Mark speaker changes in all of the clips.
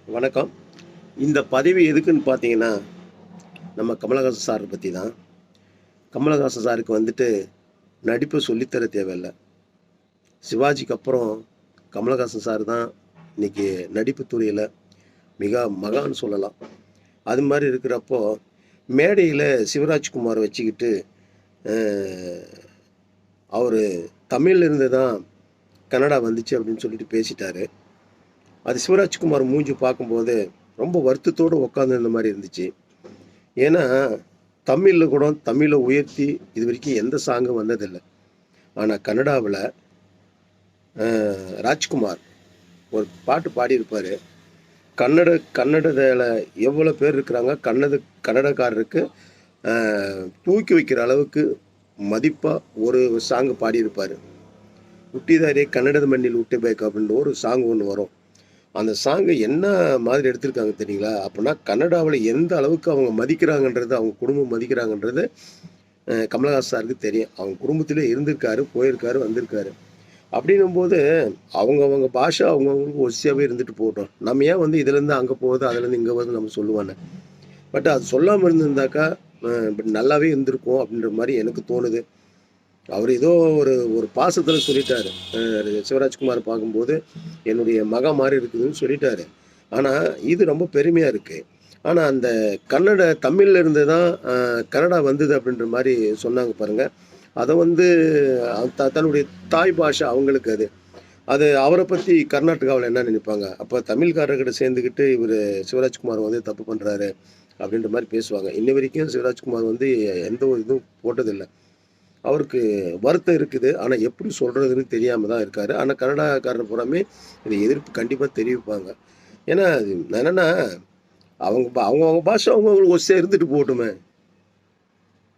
Speaker 1: வணக்கம். இந்த பதிவு எதுக்குன்னு பார்த்தீங்கன்னா, நம்ம கமலஹாசன் சார் பத்தி தான். கமலஹாசன் சாருக்கு வந்துட்டு நடிப்பு சொல்லி தர தேவையில்ல. சிவாஜிக்கு அப்புறம் கமலஹாசன் சார் தான் இன்னைக்கு நடிப்பு துறையில மிக மகான்னு சொல்லலாம். அது மாரி இருக்கிறப்போ, மேடையில சிவராஜ்குமார வச்சுக்கிட்டு, அ அவரு தமிழ்ல இருந்து தான் கன்னடா வந்துச்சு அப்படின்னு சொல்லிட்டு பேசிட்டாரு. அது சிவராஜ்குமார் மூஞ்சி பார்க்கும்போது ரொம்ப வருத்தத்தோட உட்காந்துருந்த மாரி இருந்துச்சு. ஏன்னா, தமிழ்ல கூட தமிழ உயர்த்தி இதுவரைக்கும் எந்த சாங்கும் வந்ததில்ல. ஆனா கன்னடாவுல ராஜ்குமார் ஒரு பாட்டு பாடியிருப்பாரு. கன்னடத்துல எவ்வளோ பேர் இருக்கிறாங்க, கன்னடக்காரருக்கு அ தூக்கி வைக்கிற அளவுக்கு மதிப்பா ஒரு சாங் பாடியிருப்பாரு. "ಹುಟ್ಟಿದರೆ கன்னಡದ மண்ணில் ಹುಟ್ಟಬೇಕು" அப்படின்ற ஒரு சாங் ஒண்ணு வரும். அந்த சாங்க என்ன மாதிரி எடுத்திருக்காங்க தெரியுங்களா? அப்பன்னா கன்னடாவுல எந்த அளவுக்கு அவங்க மதிக்கிறாங்கன்றது, அவங்க குடும்பம் மதிக்கிறாங்கன்றது கமலஹாசன் சாருக்கு தெரியும். அவங்க குடும்பத்திலே இருந்திருக்காரு, போயிருக்காரு, வந்திருக்காரு. அப்படின்னும்போது அவங்கவங்க பாஷை அவங்கவங்களுக்கு ஒசியாவே இருந்துட்டு போகட்டும். நம்ம ஏன் வந்து இதுலேருந்து அங்கே போகுது, அதுலேருந்து இங்கே வருதுன்னு நம்ம சொல்லுவானே. பட் அது சொல்லாம இருந்திருந்தாக்கா பட் நல்லாவே இருந்திருக்கும் அப்படின்ற மாரி எனக்கு தோணுது. அவர் ஏதோ ஒரு ஒரு பாசத்துல சொல்லிட்டாரு. சிவராஜ்குமார பார்க்கும்போது, என்னுடைய மகன் மாரி இருக்குதுன்னு சொல்லிட்டாரு. ஆனா, இது ரொம்ப பெருமையா இருக்கு. ஆனா, அந்த தமிழ்ல இருந்து தான் கன்னடா வந்தது அப்படின்ற மாரி சொன்னாங்க பாருங்க. அத வந்து தன்னுடைய தாய் பாஷை அவங்களுக்கு அது. அது அவர பத்தி கர்நாடகாவுல என்ன நினைப்பாங்க? அப்ப தமிழ்காரர்கிட்ட சேர்ந்துக்கிட்டு இவரு சிவராஜ்குமார் வந்து தப்பு பண்றாரு, அப்படின்ற மாரி பேசுவாங்க. இன்ன வரைக்கும் சிவராஜ்குமார் வந்து எந்த ஒரு இதுவும் போட்டதில்ல. அவருக்கு வருத்தம் இருக்குது. ஆனா, எப்படி சொல்றதுன்னு தெரியாம தான் இருக்காரு. ஆனா, கன்னடக்காரர் பூராமே இத எதிர்ப்பு கண்டிப்பா தெரிவிப்பாங்க. ஏன்னா, அது என்னன்னா, அவங்கவங்க பாஷை அவங்கவங்களுக்கு ஒஸ்தியா இருந்துட்டு போகட்டுமே!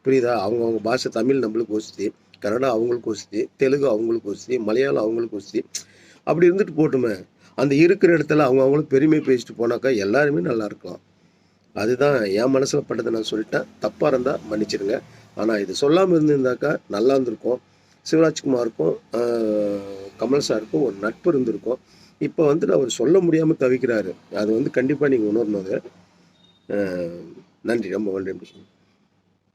Speaker 1: புரியுதா? அவங்கவங்க பாஷை தமிழ் நம்மளுக்கு ஒஸ்தி, கன்னடா அவங்களுக்கு ஒஸ்தி, தெலுங்கு அவங்களுக்கு ஒஸ்தி, மலையாளம் அவங்களுக்கு ஒஸ்தி. அப்படி இருந்துட்டு போகட்டுமே! அந்த இருக்கிற இடத்துல அவங்கவங்களுக்கு பெருமை பேசிட்டு போனாக்கா எல்லாருமே நல்லா இருக்கலாம். அதுதான் என் மனசுல பட்டத நான் சொல்லிட்டேன். தப்பா இருந்தா மன்னிச்சிடுங்க. ஆனா இது சொல்லாம இருந்திருந்தாக்கா நல்லா இருந்திருக்கும். சிவராஜ்குமாருக்கும், கமல் சாருக்கும் ஒரு நட்பு இருந்திருக்கும். இப்ப வந்துட்டு அவர் சொல்ல முடியாம தவிக்கிறாரு. அது வந்து கண்டிப்பா நீங்க உணரணும் அத. அ நன்றி. ரொம்ப நன்றி.